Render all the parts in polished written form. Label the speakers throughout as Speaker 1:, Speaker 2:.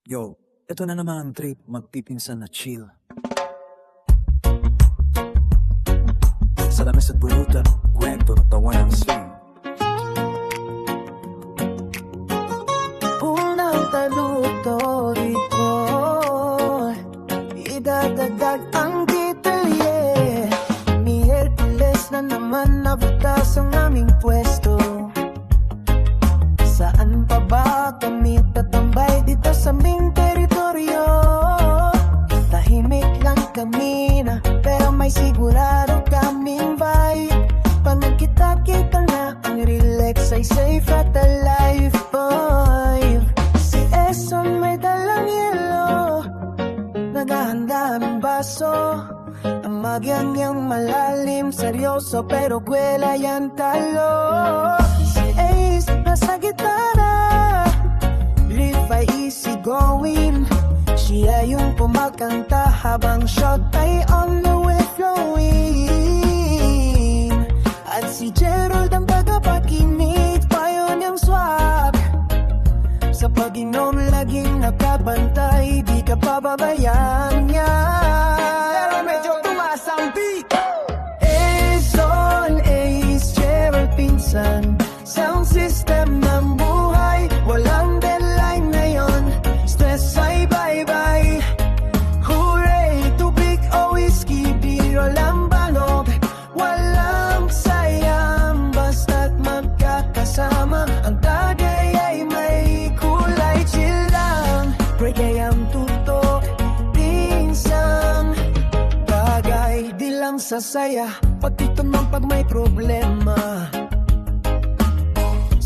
Speaker 1: Yo, eto na naman ang trip, magpipinsan na chill. Sa lamis at bulutan, kwento at tawa ng swing.
Speaker 2: Unang taluto rito, idadagdag ang detalye. Ni Hercules na naman nabutas ang aming pwesto. Saan pa ba kami tatambay dito sa aming teritoryo? Tahimik lang kami na pero may sigurado kaming vibe. Pag nagkita-kita na ang relax ay safe at alive, boy. Si Eson may dalang yelo, naghahanda ng baso. Ang magyarnyang malalim, seryoso pero kwela yan talo. Si Ace nasa gitara, riff ay easy going. Siya yung kumakanta habang shot ay on the way flowing. At si Gerald ang tagapakinig, payo niyang swak. Sa pag-inom laging nakabantay, di ka pababayaan niya. Pero medyo tumaas ang beat. Eson, Ace, Gerald, pinsan. Sound system ng buhay, walang deadline ngayon. Stress ay bye-bye. Hooray, tubig o whiskey, biro lang banog. Walang sayang, basta't magkakasama. Ang tagay ay may kulay, chill lang. Reggae ang tutok, pinsan. Bagay di lang sasaya, pati tunong pag may problema.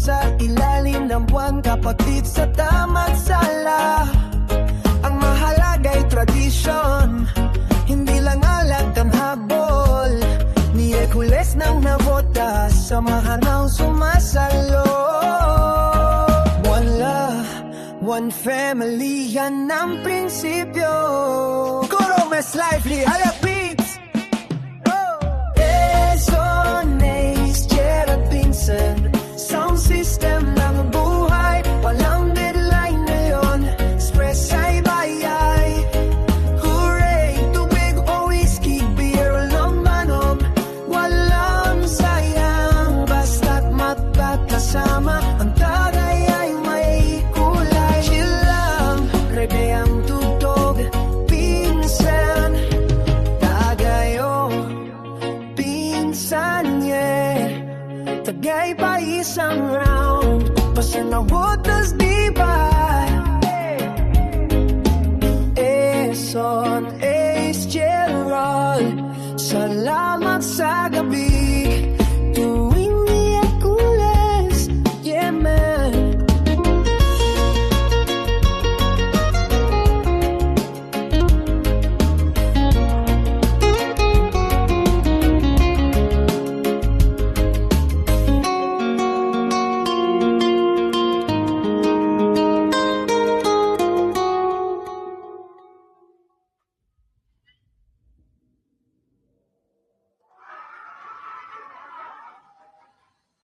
Speaker 2: Sa ilalim ng buwan, kapatid sa tama't sala. Ang mahalaga'y tradisyon, hindi lang alat ang habol. Ni Hercules nang nabota, samahan ang sumasalo. One love, one family, yan ang prinsipyo. Kuro mas lively, halap beats. Eson, Ace, Gerald, pinsan. Sound system ng buhay, walang deadline ngayon. Stress ay bayay. Hooray, tubig o whiskey, beer lang manom. Walang sayang, basta't magkakasama. Ang tagay ay may kulay, chill lang. Reggae ang tugtog, pinsan. Tagay o pinsan, yeah. Tagay pa isang round, pasanawotas di ba? Eson,